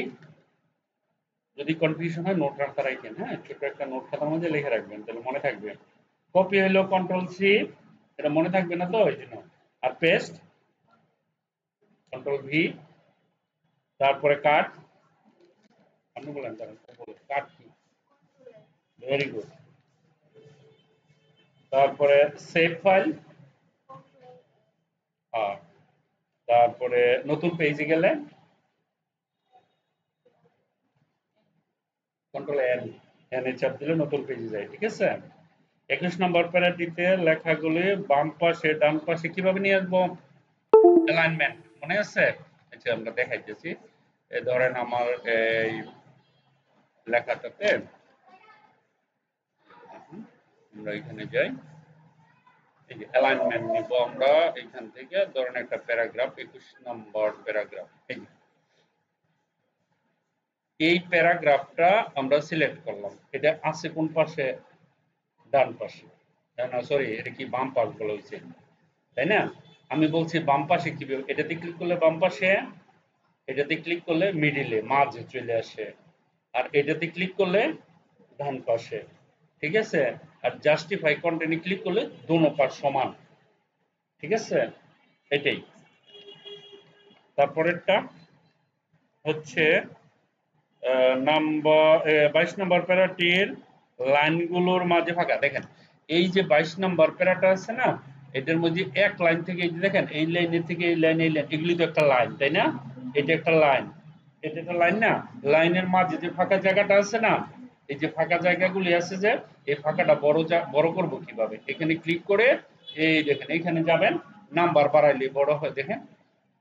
Speaker 1: যদি কনফিউশন হয় নোট রাখতে রাখেন, হ্যাঁ, ছোট একটা নোট খাতার মধ্যে লিখে রাখবেন, তাহলে মনে থাকবে। কপি হলো কন্ট্রোল সি, এটা মনে থাকবে না তো এই জন্য। আর পেস্ট কন্ট্রোল ভি, তারপরে কাট, আপনি বলেন কাট কি? Very good. তারপরে সেভ ফাইল, তারপরে নতুন পেজে গেলে কন্ট্রোল এন, এন এ চাপ দিলে নতুন পেজে যায়। ঠিক আছে, 21 নম্বর প্যারাটিতে লেখাগুলি বাম পাশে ডান পাশে কিভাবে নিয়ে আসবো? অ্যালাইনমেন্ট মনে আছে? আচ্ছা, আমরা দেখাইতেছি। ধরেন আমার এই লেখাটাতে আমরা এখানে যাই, এই যে অ্যালাইনমেন্ট নিব আমরা এখান থেকে। ধরেন একটা প্যারাগ্রাফ, 21 নম্বর প্যারাগ্রাফ। এই প্যারাগ্রাফটা আমরা সিলেক্ট করলাম, এটা আছে কোন পাশে? ডান পাশে। না সরি, এটা কি বাম পাশ বলা হয়েছে, তাই না? আমি বলছি বাম পাশে কিভাবে, এটাতে ক্লিক করলে বাম পাশে, এটাতে ক্লিক করলে মিডিলে মাঝে চলে আসে, আর এটাতে ক্লিক করলে ডান পাশে। ঠিক আছে, আর জাস্টিফাই কন্টেন্টে ক্লিক করলে দোনো পাশ সমান। ঠিক আছে, এটাই। তারপরেরটা হচ্ছে নাম্বার 22 নম্বর প্যারাটির লাইনগুলোর মাঝে ফাঁকা। দেখেন এই যে 22 নম্বর প্যারাটা আছে না, এটার মধ্যে এক লাইন থেকে এই যে দেখেন এই লাইনের থেকে এই লাইন, এই লাইন, এগুলি তো একটা লাইন, তাই না? এটা একটা লাইন, এটা একটা লাইন না? লাইনের মাঝে যে ফাঁকা জায়গাটা আছে না, এই যে ফাঁকা জায়গাগুলি আছে, যে এই ফাঁকাটা বড় করব কিভাবে? এখানে ক্লিক করে এই দেখেন এখানে যাবেন, নাম্বার বাড়াইলে বড় হয়। দেখেন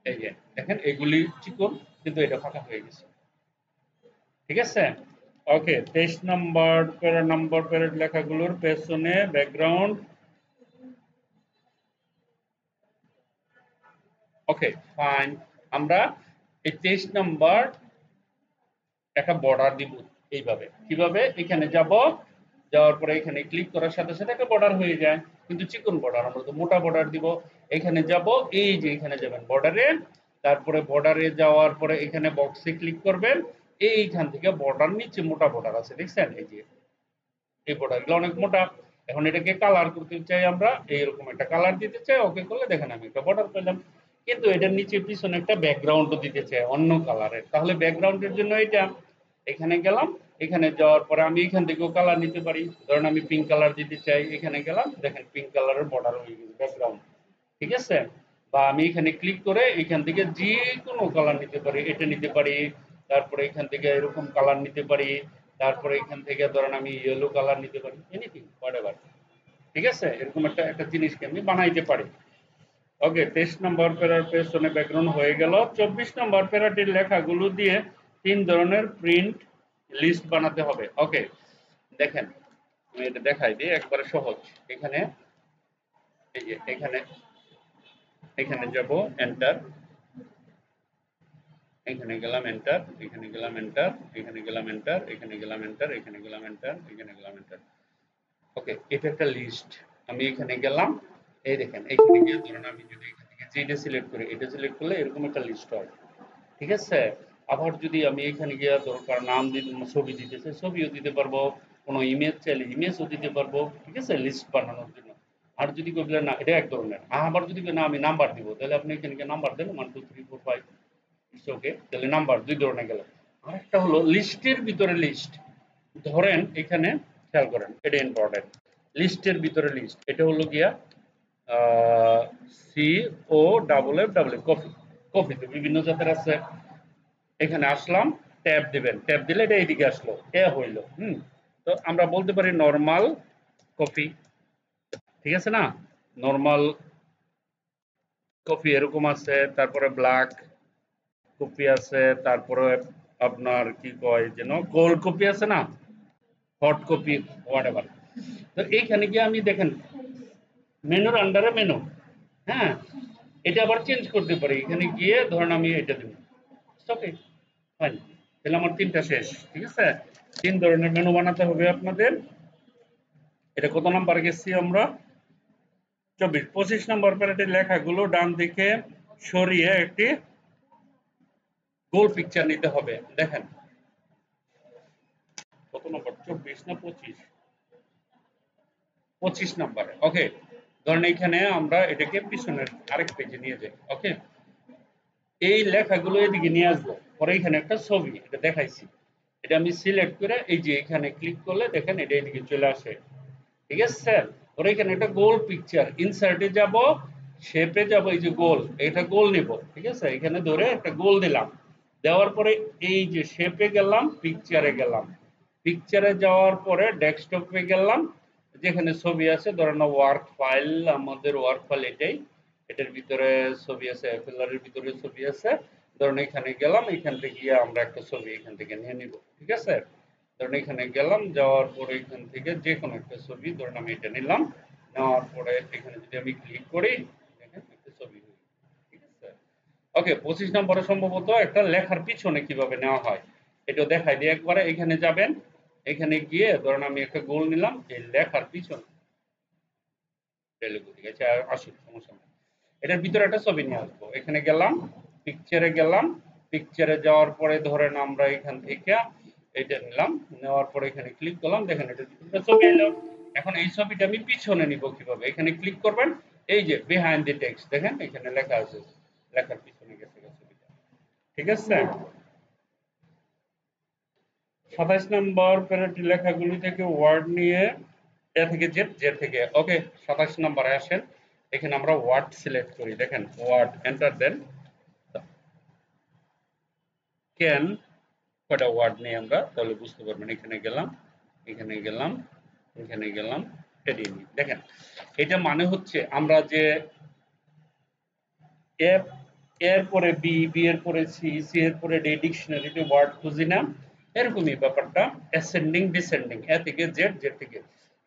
Speaker 1: এই যে দেখেন এগুলি চিকন, কিন্তু এটা ফাঁকা হয়ে গেছে। ঠিক আছে, ওকে। 23 নম্বর প্যারেড লেখাগুলোর পেছনে ব্যাকগ্রাউন্ড। ওকে, ফাইন। আমরা এই 23 নম্বর একটা বর্ডার দিব এইভাবে। কিভাবে? এখানে যাব, যাওয়ার পরে এখানে ক্লিক করার সাথে সাথে একটা বর্ডার হয়ে যায়, কিন্তু চিকন বর্ডার। আমরা তো মোটা বর্ডার দিব। এখানে যাব, এই যে এখানে যাবেন বর্ডারে, তারপরে বর্ডারে যাওয়ার পরে এখানে বক্সে ক্লিক করবেন। এইখান থেকে বর্ডার নিচে মোটা বর্ডার আছে, দেখছেন? এই যে এই বর্ডারগুলো অনেক মোটা। এখন এটাকে কালার করতে চাই আমরা, এইরকম একটা কালার দিতে চাই, ওকে করলে দেখেন আমি একটা বর্ডার পেলাম। কিন্তু এটার নিচে পিছনে একটা ব্যাকগ্রাউন্ডও দিতে চাই অন্য কালারের, তাহলে ব্যাকগ্রাউন্ডের জন্য এটা এখানে গেলাম, এখানে যাওয়ার পরে আমি এখান থেকেও কালার নিতে পারি, ধরেন আমি পিঙ্ক কালার দিতে চাই, এখানে গেলাম, দেখেন পিঙ্ক কালারের বর্ডার হয়ে গেছে ব্যাকগ্রাউন্ড, ঠিক আছে। বা আমি এখানে ক্লিক করে এখান থেকে যে কোনো কালার নিতে পারি, এটা নিতে পারি, তারপরে এখান থেকে এরকম কালার নিতে পারি, তারপরে এখান থেকে ধরেন আমি ইয়েলো কালার নিতে পারি, এনিথিং হোয়াটএভার, ঠিক আছে। এরকম একটা একটা জিনিসকে আমি বানাইতে পারি। ওকে, 23 নম্বর প্যারার পেছনে ব্যাকগ্রাউন্ড হয়ে গেল। 24 নম্বর প্যারাটির লেখাগুলো দিয়ে 3 ধরনের প্রিন্ট লিস্ট বানাতে হবে। ওকে, দেখেন আমি এটা দেখাই দিই, একবারে সহজ। এখানে এই যে এখানে এখানে যাব এন্টার, এখানে গেলাম এন্টার, এখানে গেলাম এন্টার, এখানে গেলাম এন্টার, এখানে গেলাম এন্টার, এখানে গেলাম এন্টার, এখানে গেলাম এন্টার। ওকে, এটা একটা লিস্ট। আমি এখানে গেলাম, এই দেখেন এখানে গিয়ে ধরেন আমি যদি এখান থেকে যেটা সিলেক্ট করি, এটা সিলেক্ট করলে এরকম একটা লিস্ট হয়, ঠিক আছে। আবার যদি আমি এখানে গিয়ে দরকার নাম দিতে, ছবি দিতে চাই ছবিও দিতে পারবো, কোনো ইমেজ চাইলে ইমেজও দিতে পারবো, ঠিক আছে, লিস্ট বানানোর জন্য। আর যদি কেউ বলে না এটা এক ধরনের, আবার যদি না আমি নাম্বার দিব, তাহলে আপনি এখানে গিয়ে নাম্বার দেন 1 2 3 4 5, ইটস ওকে, তাহলে নাম্বার দুই ধরনের গেল। আরেকটা হলো লিস্টের ভিতরে লিস্ট, ধরেন এখানে খেয়াল করেন, এটা ইম্পর্টেন্ট, লিস্টের ভিতরে লিস্ট, এটা হলো গিয়া C O double F double F, coffee. Coffee তো বিভিন্ন জাতের আছে, এখানে আসলাম, ট্যাব দিবেন, ট্যাব দিলে এটা এইদিকে আসলো, এ হইল। তো আমরা বলতে পারি নরমাল কফি, ঠিক আছে না, নরমাল কফি এরকম আছে, তারপরে ব্ল্যাক কফি আছে, তারপরে আপনার কি কয় যেন কোল্ড কফি আছে না, হট কফি, হোয়াটএভার। তো এইখানে গিয়ে আমি দেখেন মেনুর আন্ডারে মেনু, হ্যাঁ, এটা আবার চেঞ্জ করতে পারি, এখানে গিয়ে ধরেন আমি এটা দেব, ওকে ফাইন, তাহলে আমার 3টা শেষ, ঠিক আছে। 3 ধরনের মেনু বানাতে হবে আপনাদের। এটা কত নাম্বার গেছি আমরা? 24। 25 নম্বর প্যারাটির লেখাগুলো ডান দিকে সরিয়ে একটি গোল পিকচার নিতে হবে। দেখেন কত নম্বর, 24 না 25? 25 নম্বরে। ওকে, ধরেন এখানে আমরা এটাকে পিছনের আরেক পেজে নিয়ে যাই। ওকে, এই লেখাগুলো এদিকে নিয়ে আসবো, পরে এখানে একটা ছবি, এটা দেখাইছি, এটা আমি সিলেক্ট করে এই যে এখানে ক্লিক করলে দেখেন এটা এদিকে চলে আসে, ঠিক আছে স্যার। পরে এখানে একটা গোল পিকচার, ইনসার্টে যাব, শেপে যাব, এই যে গোল, এটা গোল নিব, ঠিক আছে, এখানে ধরে একটা গোল দিলাম, দেওয়ার পরে এই যে শেপে গেলাম, পিকচারে গেলাম, পিকচারে যাওয়ার পরে ডেস্কটপে গেলাম, যেখানে ছবি আছে, ধরেন ওয়ার্ক ফাইল, আমাদের ওয়ার্ক ফাইল এটাই, এটার ভিতরে ছবি আছে, এফএলআর এর ভিতরে ছবি আছে, ধরেন এখানে গেলাম, এখান থেকে গিয়ে আমরা একটা ছবি এখান থেকে নিয়ে নিব, ঠিক আছে। ধরেন এখানে গেলাম, যাওয়ার পরে এখান থেকে যে কোনো একটা ছবি, ধরেন আমি এটা নিলাম, নেওয়ার পরে এখানে যদি আমি ক্লিক করি, দেখেন একটা ছবি হয়ে গেল, ঠিক আছে। ওকে, 25 নম্বরে সম্ভবত একটা লেখার পিছনে কিভাবে নেওয়া হয় এটা দেখাই দিই একবারে। এখানে যাবেন, এখানে গিয়ে ধরেন আমি একটা গোল নিলাম, এই লেখার পিছনে ঠিক আছে, আসুক সমস্যা নেই, এটার ভিতরে একটা ছবি নিয়ে আসবো, এখানে গেলাম, পিকচারে গেলাম, পিকচারে যাওয়ার পরে ধরেন আমরা এখান থেকে এটা নিলাম, নেওয়ার পরে এখানে ক্লিক করলাম, দেখেন এটার ভিতরে একটা ছবি এলো। এখন এই ছবিটা আমি পিছনে নিব কিভাবে, এখানে ক্লিক করবেন, এই যে বিহাইন্ড দি টেক্সট, দেখেন এখানে লেখা আছে, লেখার পিছনে গেছে ছবিটা, ঠিক আছে। 27 নম্বর প্যারাটি লেখাগুলি থেকে ওয়ার্ড নিয়ে এ থেকে জেড, জেড থেকে, ওকে। 27 নম্বরে আসেন, এখানে আমরা ওয়ার্ড সিলেক্ট করি, দেখেন ওয়ার্ড, এন্টার দেন, ক্যান কয়টা ওয়ার্ড নেই আমরা তাহলে বুঝতে পারবেন, এখানে গেলাম, এখানে গেলাম, এখানে গেলাম, এডিট, দেখেন এটা মানে হচ্ছে আমরা যে এফ এর পরে বি, বি এর পরে সি, সি এর পরে ডি, ডিকশনারিতে ওয়ার্ড খুঁজি না, এরকমই ব্যাপারটা, অ্যাসেন্ডিং ডিসেন্ডিং, এ থেকে জেড, জেড থেকে,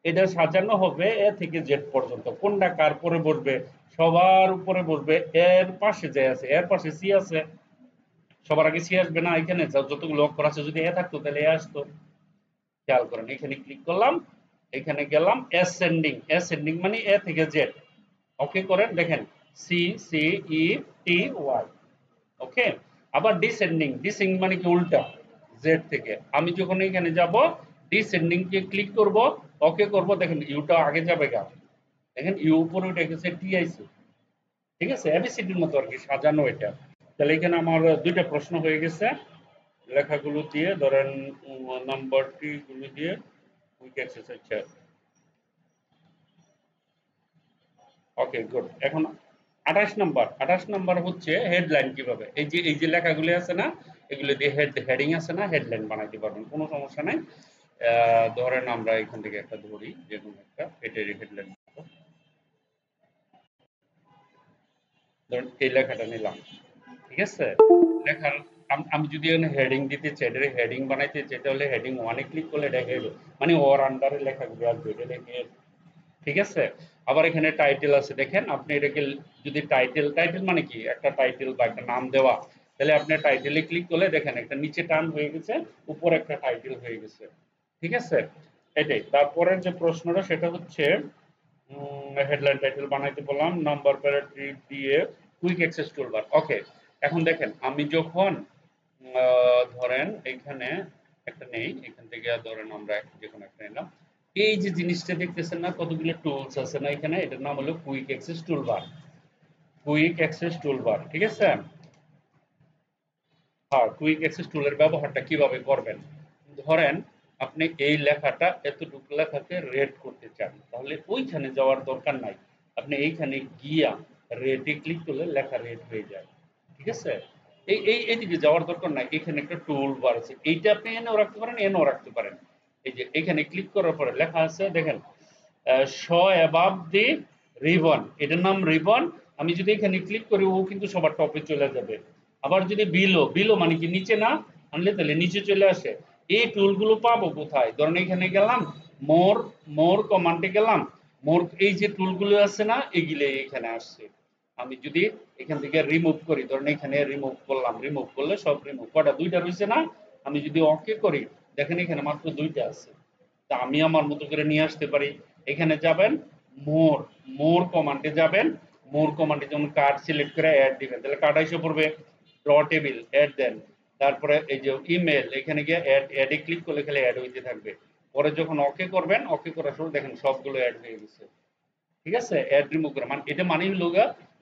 Speaker 1: এটা সাজানো হবে এ থেকে জেড পর্যন্ত, কোনটা কার পরে বসবে, সবার উপরে বসবে, এর পাশে যে আছে, এর পাশে সি আছে, সবার আগে সি আসবে না, এখানে যতগুলো অক্ষর আছে যদি এ থাকতো তাহলে এ আসতো, খেয়াল করেন, এখানে ক্লিক করলাম, এখানে গেলাম, অ্যাসেন্ডিং, অ্যাসেন্ডিং মানে এ থেকে জেড, ওকে করেন, দেখেন C, C E T Y, okay. আবার ডিসেন্ডিং, ডিসেন্ডিং মানে কি উল্টা, জেড থেকে, আমি যখন এখানে যাব ডিসেন্ডিং কে ক্লিক করব, ওকে করব, দেখেন ইউটা আগে যাবে গা, দেখেন ইউ উপরে উঠে গেছে, টি আইছে, ঠিক আছে, এবিসিডির মতো আর কি সাজানো এটা। তাহলে এখানে আমার দুইটা প্রশ্ন হয়ে গেছে, লেখাগুলো দিয়ে ধরেন নাম্বারটি গুলো দিয়ে কুইক এক্সারসাইজ। Okay good. এখন 28 নাম্বার হচ্ছে হেডলাইন কিভাবে, এই যে লেখাগুলি আছে না, এগুলো দিয়ে হেডিং আছে না, হেডলাইন বানাইতে পারবেন, কোনো সমস্যা নাই। ধরেন আমরা এখান থেকে একটা ধরি, যে কোনো একটা, এটার হেডলাইন ধরেন এই লেখাটা নিলাম, ঠিক আছে। লেখার আমি যদি এখানে হেডিং দিতে চাই, এটা হেডিং বানাইতে চাই, তাহলে হেডিং ওয়ানে ক্লিক করলে এটা হেড, মানে ওর আন্ডারে লেখাগুলো আসবে, এটা হেড, ঠিক আছে। আবার এখানে টাইটেল আছে, দেখেন আপনি এটাকে যদি টাইটেল মানে কি, একটা টাইটেল বা একটা নাম দেওয়া, তাহলে আপনি টাইটেলে ক্লিক করলে দেখেন একটা নিচে টান হয়ে গেছে, উপরে একটা টাইটেল হয়ে গেছে, ঠিক আছে। এটাই তারপরের যে প্রশ্নটা সেটা হচ্ছে হেডলাইন টাইটেল বানাইতে বললাম, নাম্বার প্যারাগ্রাফ দিয়ে কুইক অ্যাক্সেস টুলবার। ওকে, এখন দেখেন আমি যখন ধরেন এখানে একটা নেই, এখান থেকে ধরেন আমরা যে কোনো একটা নিলাম, এই যে জিনিসটা দেখতেছেন না, কতগুলো টুলস আছে না এখানে, এটার নাম হলো quick access toolbar, quick access toolbar, ঠিক আছে। হ্যাঁ, কুইক অ্যাক্সেস টুলের ব্যবহারটা কিভাবে করবেন, ধরেন আপনি এই লেখাটা, এতটুকু লেখাকে রেড করতে চান, তাহলে ওইখানে যাওয়ার দরকার নাই, আপনি এইখানে গিয়া রেডে ক্লিক করলে লেখা রেড হয়ে যায়, ঠিক আছে। এইদিকে যাওয়ার দরকার নাই, এখানে একটা টুল বার আছে, এইটা আপনি এনেও রাখতে পারেন, এনেও রাখতে পারেন। এই যে এখানে ক্লিক করার পরে লেখা আছে দেখেন, শো অ্যাবাভ দি রিবন, এটার নাম রিবন। আমি যদি এখানে ক্লিক করি, ও কিন্তু সবার টপে চলে যাবে। আবার যদি বিলো, বিলো মানে কি নিচে না আনলে, তাহলে নিচে চলে আসে। এই টুলগুলো পাবো কোথায়, ধরেন এখানে গেলাম, মোর মোর কমান্ডে গেলাম, মোর এই যে টুলগুলো আছে না, এগুলো এখানে আসছে। আমি যদি এখান থেকে রিমুভ করি, ধরেন এখানে রিমুভ করলাম, রিমুভ করলে সব রিমুভ, কটা দুইটা রয়েছে না, আমি যদি ওকে করি, দেখেন এখানে মাত্র দুইটা আছে, তা আমি আমার মতো করে নিয়ে আসতে পারি। এখানে যাবেন, মোর মোর কমান্ডে যাবেন, মোর কমান্ডে যেমন কার্ড সিলেক্ট করে অ্যাড দিবেন, তাহলে কার্ড এসে পড়বে, ড্র টেবিল অ্যাড দেন, তারপরে এই যে ইমেল, এখানে গিয়ে অ্যাড, অ্যাডে ক্লিক করলে খালি অ্যাড হইতে থাকবে। পরে যখন ওকে করবেন, ওকে করার সময় দেখেন সবগুলো অ্যাড হয়ে গেছে, ঠিক আছে। অ্যাড রিমুভ করা মানে এটা মানেই হলো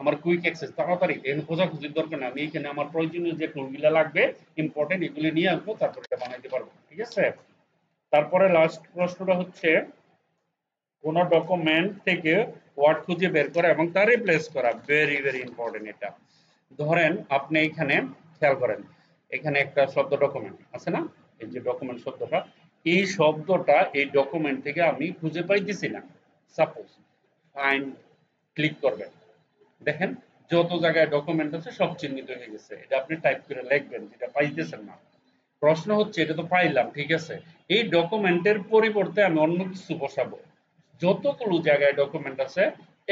Speaker 1: আমার কুইক অ্যাক্সেস, তাড়াতাড়ি, এখানে খোঁজাখুঁজির দরকার নেই, আমি এখানে আমার প্রয়োজনীয় যে টুলগুলো লাগবে ইম্পর্টেন্ট, এগুলো নিয়ে আসবো, তারপরে এটা বানাইতে পারবো, ঠিক আছে। তারপরে লাস্ট প্রশ্নটা হচ্ছে কোন ডকুমেন্ট থেকে ওয়ার্ড খুঁজে বের করা এবং তা রিপ্লেস করা, ভেরি ভেরি ইম্পর্টেন্ট এটা। ধরেন আপনি এখানে খেয়াল করেন, এখানে একটা শব্দ ডকুমেন্ট আছে না, এই যে ডকুমেন্ট শব্দটা, এই শব্দটা এই ডকুমেন্ট থেকে আমি খুঁজে পাইতেছি না, সাপোজ ফাইন্ড ক্লিক করবেন, দেখেন যত জায়গায় ডকুমেন্ট আছে সব চিহ্নিত হয়ে গেছে, এটা আপনি টাইপ করে লিখবেন, যেটা পাইতেছেন না। প্রশ্ন হচ্ছে এটা তো পাইলাম, ঠিক আছে, এই ডকুমেন্টের পরিবর্তে আমি অন্য কিছু বসাবো, যতগুলো জায়গায় ডকুমেন্ট আছে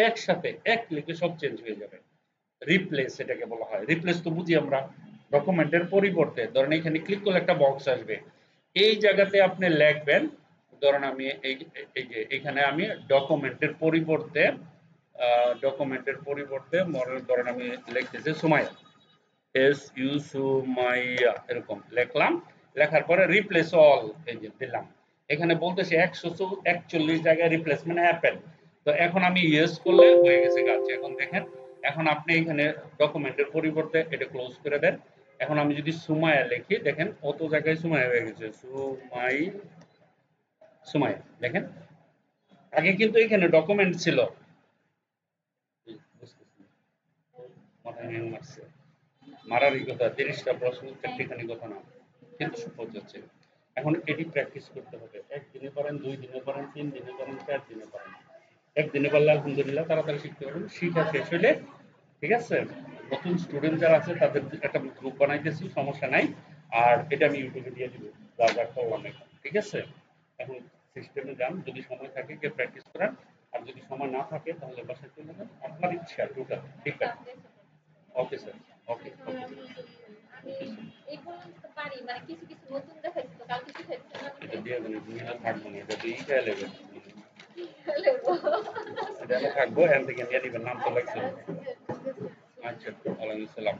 Speaker 1: একসাথে এক ক্লিকে সব চেঞ্জ হয়ে যাবে, রিপ্লেস এটাকে বলা হয়। রিপ্লেস তো বুঝি আমরা, ডকুমেন্টের পরিবর্তে, ধরেন এখানে ক্লিক করলে একটা বক্স আসবে, এই জায়গাতে আপনি লিখবেন, ধরেন আমি এই যে এখানে আমি ডকুমেন্টের পরিবর্তে ধরেন আমি লিখতেছি সুমাইয়া, এস ইউ সুমাইয়া, এরকম লিখলাম, লেখার পরে রিপ্লেস অল, এই যে দিলাম, এখানে বলতেছে 141 জায়গায় রিপ্লেসমেন্ট হ্যাপেন, তো এখন আমি ইয়েস করলে হয়ে গেছে কাজ। এখন দেখেন, এখন আপনি এখানে ডকুমেন্টের পরিবর্তে এটা ক্লোজ করে দেন, এখন আমি যদি সুমাইয়া লিখি, দেখেন অত জায়গায় সুমাইয়া হয়ে গেছে, সুমাইয়া দেখেন, আগে কিন্তু এখানে ডকুমেন্ট ছিল, মাথায় হ্যাং মারছে, মারারই কথা, 30টা প্রশ্ন চারটিখানি কথা না, কিন্তু সহজ হচ্ছে। এখন এটি প্র্যাকটিস করতে হবে, একদিনে পারেন, 2 দিনে পারেন, 3 দিনে পারেন, 4 দিনে পারেন, একদিনে পারলে আলহামদুলিল্লাহ তাড়াতাড়ি শিখতে পারবেন, শিখা শেষ হলে, ঠিক আছে, নতুন স্টুডেন্ট যারা আছে তাদের একটা গ্রুপ বানাইতেছি, সমস্যা নাই, আর এটা আমি ইউটিউবে দিয়ে দিব, যা যা করলাম এখন, ঠিক আছে। এখন সিস্টেমে যান, যদি সময় থাকে গিয়ে প্র্যাকটিস করেন, আর যদি সময় না থাকে তাহলে বাসায় চলে যান, আপনার ইচ্ছা, টোটাল ঠিক আছে। ওকে স্যার, ওকে ওকে, এটা দিয়ে দেবেন, তুমি না থাকবো না, এটা দিয়ে খেয়াল নেবেন, এটা থাকবো, এখান থেকে নিয়ে নিবেন, নাম তো লাগছে। আচ্ছা, ওয়ালাইকুম আসসালাম।